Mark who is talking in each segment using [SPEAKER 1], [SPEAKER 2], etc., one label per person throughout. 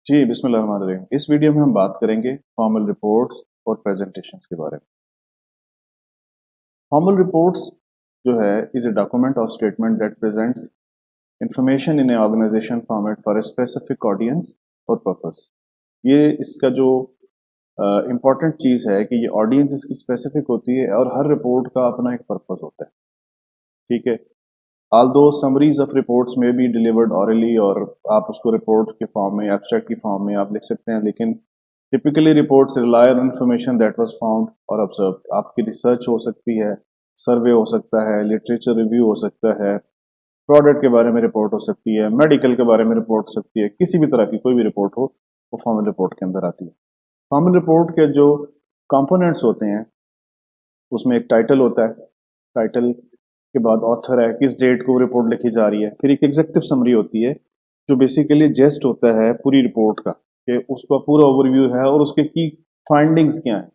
[SPEAKER 1] जी, बिस्मिल्लाहिर्रहमानिर्रहीम। इस वीडियो में हम बात करेंगे फॉर्मल रिपोर्ट्स और प्रेजेंटेशंस के बारे में। फॉर्मल रिपोर्ट्स जो है इज अ डॉक्यूमेंट और statement that presents information in a organisation format for a specific audience और पर्पस। ये इसका जो इम्पोर्टेंट चीज़ है कि ये ऑडियंस इसकी स्पेसिफिक होती है और हर रिपोर्ट का अपना एक पर्पस होता है। ठीक है। although summaries of reports may be delivered orally और आप उसको रिपोर्ट के फॉर्म में एब्स्ट्रैक्ट की फॉर्म में आप लिख सकते हैं, लेकिन typically reports rely on information that was found और ऑब्जर्व। आपकी रिसर्च हो सकती है, सर्वे हो सकता है, लिटरेचर रिव्यू हो सकता है, प्रोडक्ट के बारे में रिपोर्ट हो सकती है, मेडिकल के बारे में रिपोर्ट हो सकती है, किसी भी तरह की कोई भी रिपोर्ट हो वो फॉर्मल रिपोर्ट के अंदर आती है। फॉर्मल रिपोर्ट के जो कंपोनेंट्स होते हैं उसमें एक टाइटल होता है, टाइटल के बाद ऑथर है, किस डेट को रिपोर्ट लिखी जा रही है, फिर एक एग्जेक्टिव समरी होती है जो बेसिकली जेस्ट होता है पूरी रिपोर्ट का, कि उसका पूरा ओवरव्यू है और उसके की फाइंडिंग्स क्या हैं।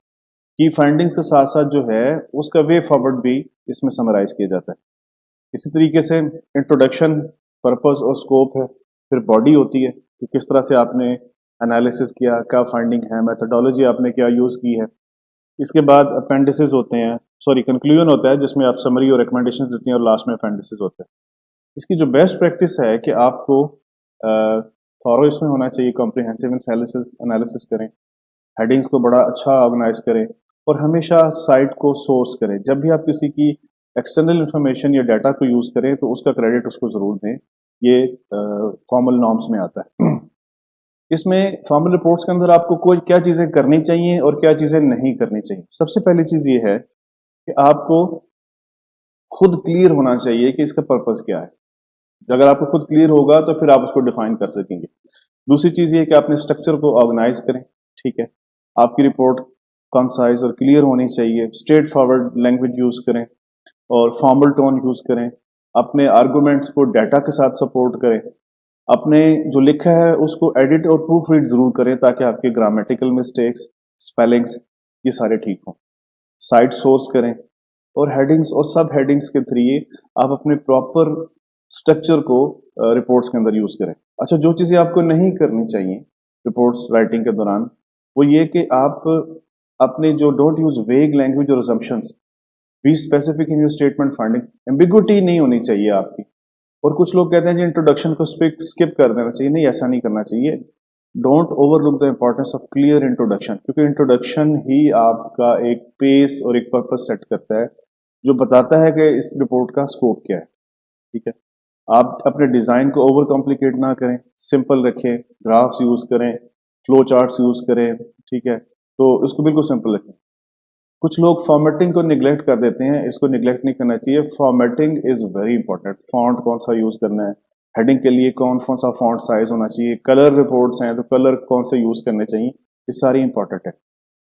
[SPEAKER 1] की फाइंडिंग्स के साथ साथ जो है उसका वे फॉरवर्ड भी इसमें समराइज किया जाता है। इसी तरीके से इंट्रोडक्शन, पर्पस और स्कोप है, फिर बॉडी होती है कि किस तरह से आपने एनालिसिस किया, क्या फाइंडिंग है, मेथोडोलॉजी आपने क्या यूज़ की है। इसके बाद अपेंडिसेस होते हैं, सॉरी कंक्लूजन होता है जिसमें आप समरी और रिकमेंडेशन देती हैं और लास्ट में अपेंडिसेस होते हैं। इसकी जो बेस्ट प्रैक्टिस है कि आपको थॉरो इसमें होना चाहिए, कॉम्प्रिहेंसिव एनालिसिस करें, हेडिंग्स को बड़ा अच्छा ऑर्गेनाइज करें और हमेशा साइट को सोर्स करें। जब भी आप किसी की एक्सटर्नल इंफॉर्मेशन या डाटा को यूज़ करें तो उसका क्रेडिट उसको ज़रूर दें। ये फॉर्मल नॉर्म्स में आता है। इसमें फॉर्मल रिपोर्ट्स के अंदर आपको कोई क्या चीज़ें करनी चाहिए और क्या चीज़ें नहीं करनी चाहिए। सबसे पहली चीज़ ये है कि आपको खुद क्लियर होना चाहिए कि इसका पर्पस क्या है। अगर आपको खुद क्लियर होगा तो फिर आप उसको डिफाइन कर सकेंगे। दूसरी चीज़ ये कि आपने स्ट्रक्चर को ऑर्गेनाइज करें। ठीक है, आपकी रिपोर्ट कंसाइज और क्लियर होनी चाहिए, स्ट्रेट फॉरवर्ड लैंग्वेज यूज़ करें और फॉर्मल टोन यूज़ करें। अपने आर्गूमेंट्स को डाटा के साथ सपोर्ट करें। अपने जो लिखा है उसको एडिट और प्रूफ रीड ज़रूर करें ताकि आपके ग्रामेटिकल मिस्टेक्स, स्पेलिंग्स ये सारे ठीक हों। साइट सोर्स करें और हेडिंग्स और सब हेडिंग्स के थ्रू आप अपने प्रॉपर स्ट्रक्चर को रिपोर्ट्स के अंदर यूज़ करें। अच्छा, जो चीज़ें आपको नहीं करनी चाहिए रिपोर्ट्स राइटिंग के दौरान वो ये कि आप अपने जो डोंट यूज़ वेग लैंग्वेज और assumptions, be specific in your statement finding. Ambiguity नहीं होनी चाहिए आपकी। और कुछ लोग कहते हैं जी इंट्रोडक्शन को स्किप कर देना चाहिए। नहीं, ऐसा नहीं करना चाहिए। Don't overlook the importance of clear introduction, क्योंकि इंट्रोडक्शन ही आपका एक पेस और एक पर्पस सेट करता है जो बताता है कि इस रिपोर्ट का स्कोप क्या है। ठीक है, आप अपने डिज़ाइन को ओवर कॉम्प्लिकेट ना करें, सिंपल रखें, ग्राफ्स यूज़ करें, फ्लो चार्ट्स यूज़ करें। ठीक है, तो इसको बिल्कुल सिंपल रखें। कुछ लोग फॉर्मेटिंग को निगलेक्ट कर देते हैं, इसको निगलेक्ट नहीं करना चाहिए। Formatting is very important. Font कौन सा यूज़ करना है, हेडिंग के लिए कौन कौन सा फॉन्ट साइज होना चाहिए, कलर रिपोर्ट्स हैं तो कलर कौन से यूज़ करने चाहिए, ये सारी इंपॉर्टेंट है।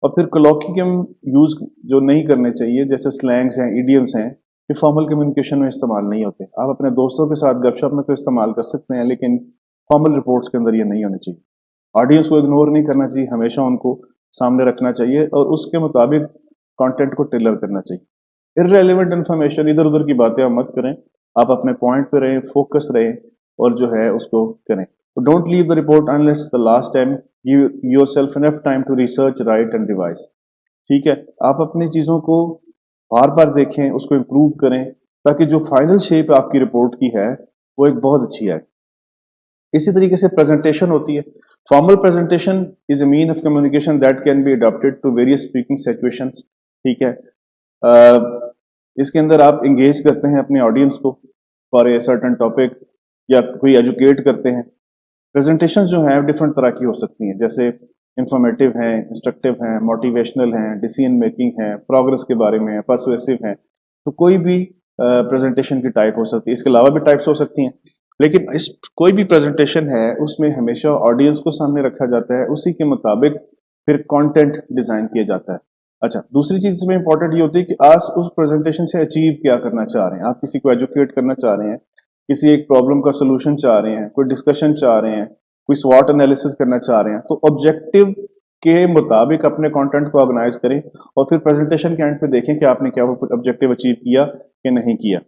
[SPEAKER 1] और फिर कोलोकियम यूज़ जो नहीं करने चाहिए, जैसे स्लैंग्स हैं, इडियम्स हैं, ये फॉर्मल कम्युनिकेशन में इस्तेमाल नहीं होते। आप अपने दोस्तों के साथ गपशप में तो इस्तेमाल कर सकते हैं, लेकिन फॉर्मल रिपोर्ट्स के अंदर ये नहीं होनी चाहिए। ऑडियंस को इग्नोर नहीं करना चाहिए, हमेशा उनको सामने रखना चाहिए और उसके मुताबिक कंटेंट को टेलर करना चाहिए। इररेलेवेंट इन्फॉर्मेशन, इधर उधर की बातें आप मत करें, आप अपने पॉइंट पे रहें, फोकस रहें और जो है उसको करें। Don't leave the report unless the last time, give yourself enough time to research, write and revise. ठीक है, आप अपनी चीज़ों को बार बार देखें, उसको इम्प्रूव करें ताकि जो फाइनल शेप आपकी रिपोर्ट की है वो एक बहुत अच्छी है। इसी तरीके से प्रेजेंटेशन होती है। Formal presentation is a mean of communication that can be adopted to various speaking situations. ठीक है, इसके अंदर आप इंगेज करते हैं अपने ऑडियंस को फॉर ए सर्टन टॉपिक या कोई एजुकेट करते हैं। प्रेजेंटेशन जो हैं डिफरेंट तरह की हो सकती हैं, जैसे इंफॉर्मेटिव हैं, इंस्ट्रक्टिव हैं, मोटिवेशनल हैं, डिसीजन मेकिंग हैं, प्रोग्रेस के बारे में, पर्सुएसिव हैं। तो कोई भी प्रेजेंटेशन की टाइप हो सकती है। इसके अलावा भी टाइप्स हो सकती हैं, लेकिन इस कोई भी प्रेजेंटेशन है उसमें हमेशा ऑडियंस को सामने रखा जाता है, उसी के मुताबिक फिर कंटेंट डिज़ाइन किया जाता है। अच्छा, दूसरी चीज़ इसमें इंपॉर्टेंट ये होती है कि आज उस प्रेजेंटेशन से अचीव क्या करना चाह रहे हैं। आप किसी को एजुकेट करना चाह रहे हैं, किसी एक प्रॉब्लम का सोल्यूशन चाह रहे हैं, कोई डिस्कशन चाह रहे हैं, कोई स्वॉट एनालिसिस करना चाह रहे हैं, तो ऑब्जेक्टिव के मुताबिक अपने कंटेंट को ऑर्गेनाइज करें और फिर प्रेजेंटेशन के एंड पे देखें कि आपने क्या ऑब्जेक्टिव अचीव किया कि नहीं किया।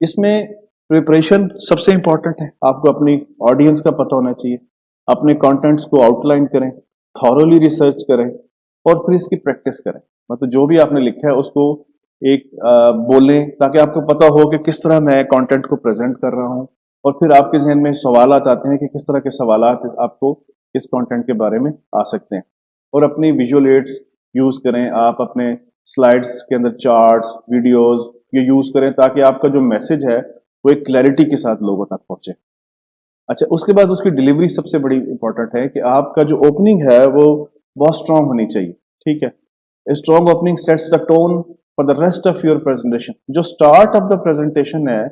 [SPEAKER 1] इसमें प्रिपरेशन सबसे इंपॉर्टेंट है, आपको अपनी ऑडियंस का पता होना चाहिए, अपने कंटेंट्स को आउटलाइन करें, थॉरोली रिसर्च करें और फिर इसकी प्रैक्टिस करें। मतलब जो भी आपने लिखा है उसको एक बोलें ताकि आपको पता हो कि किस तरह मैं कंटेंट को प्रेजेंट कर रहा हूँ, और फिर आपके जहन में सवाल आते हैं कि किस तरह के सवाल आपको इस कंटेंट के बारे में आ सकते हैं। और अपनी विजुअल एड्स यूज करें, आप अपने स्लाइड्स के अंदर चार्ट्स, वीडियोस ये यूज करें ताकि आपका जो मैसेज है वो एक क्लैरिटी के साथ लोगों तक पहुंचे। अच्छा, उसके बाद उसकी डिलीवरी सबसे बड़ी इंपॉर्टेंट है कि आपका जो ओपनिंग है वो बहुत स्ट्रांग होनी चाहिए। ठीक है, strong opening sets the tone for the rest of your presentation. जो स्टार्ट ऑफ द प्रेजेंटेशन है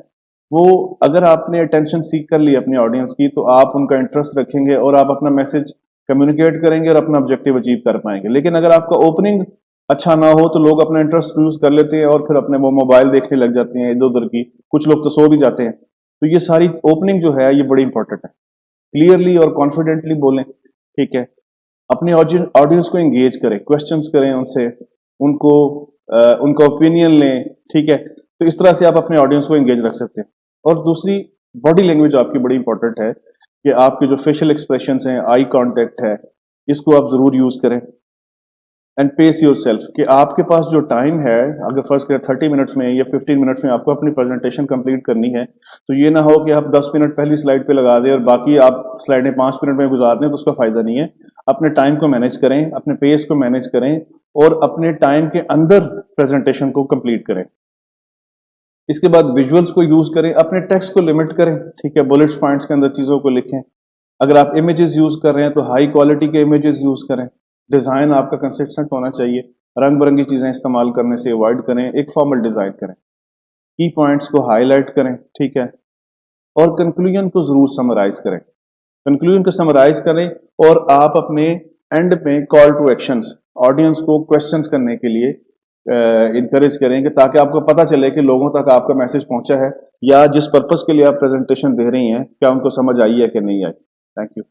[SPEAKER 1] वो अगर आपने अटेंशन सीख कर ली अपनी ऑडियंस की तो आप उनका इंटरेस्ट रखेंगे और आप अपना मैसेज कम्युनिकेट करेंगे और अपना ऑब्जेक्टिव अचीव कर पाएंगे। लेकिन अगर आपका ओपनिंग अच्छा ना हो तो लोग अपना इंटरेस्ट लूज कर लेते हैं और फिर अपने वो मोबाइल देखने लग जाते हैं इधर उधर की, कुछ लोग तो सो भी जाते हैं। तो ये सारी ओपनिंग जो है ये बड़ी इंपॉर्टेंट है। क्लियरली और कॉन्फिडेंटली बोलें। ठीक है, अपने ऑडियंस को एंगेज करें, क्वेश्चंस करें उनसे, उनको उनका ओपिनियन लें। ठीक है, तो इस तरह से आप अपने ऑडियंस को एंगेज रख सकते हैं। और दूसरी, बॉडी लैंग्वेज आपकी बड़ी इंपॉर्टेंट है कि आपके जो फेशियल एक्सप्रेशंस हैं, आई कांटेक्ट है, इसको आप जरूर यूज करें। एंड पेस योर सेल्फ कि आपके पास जो टाइम है, अगर फर्ज करें 30 मिनट्स में या 15 मिनट्स में आपको अपनी प्रेजेंटेशन कंप्लीट करनी है, तो ये ना हो कि आप 10 मिनट पहली स्लाइड पे लगा दें और बाकी आप स्लाइडें 5 मिनट में गुजार दें, तो उसका फायदा नहीं है। अपने टाइम को मैनेज करें, अपने पेस को मैनेज करें और अपने टाइम के अंदर प्रेजेंटेशन को कंप्लीट करें। इसके बाद विजुअल्स को यूज करें, अपने टेक्स्ट को लिमिट करें। ठीक है, बुलेट्स पॉइंट्स के अंदर चीजों को लिखें। अगर आप इमेजेस यूज कर रहे हैं तो हाई क्वालिटी के इमेजेस यूज करें। डिजाइन आपका कंसिस्टेंट होना चाहिए, रंग बिरंगी चीजें इस्तेमाल करने से अवॉइड करें, एक फॉर्मल डिजाइन करें, की पॉइंट्स को हाईलाइट करें। ठीक है, और कंक्लूजन को जरूर समराइज करें। कंक्लूजन को समराइज करें और आप अपने एंड में कॉल टू एक्शंस ऑडियंस को क्वेश्चंस करने के लिए इंकरेज करेंगे ताकि आपको पता चले कि लोगों तक आपका मैसेज पहुंचा है या जिस पर्पस के लिए आप प्रेजेंटेशन दे रही हैं क्या उनको समझ आई है कि नहीं आई। Thank you.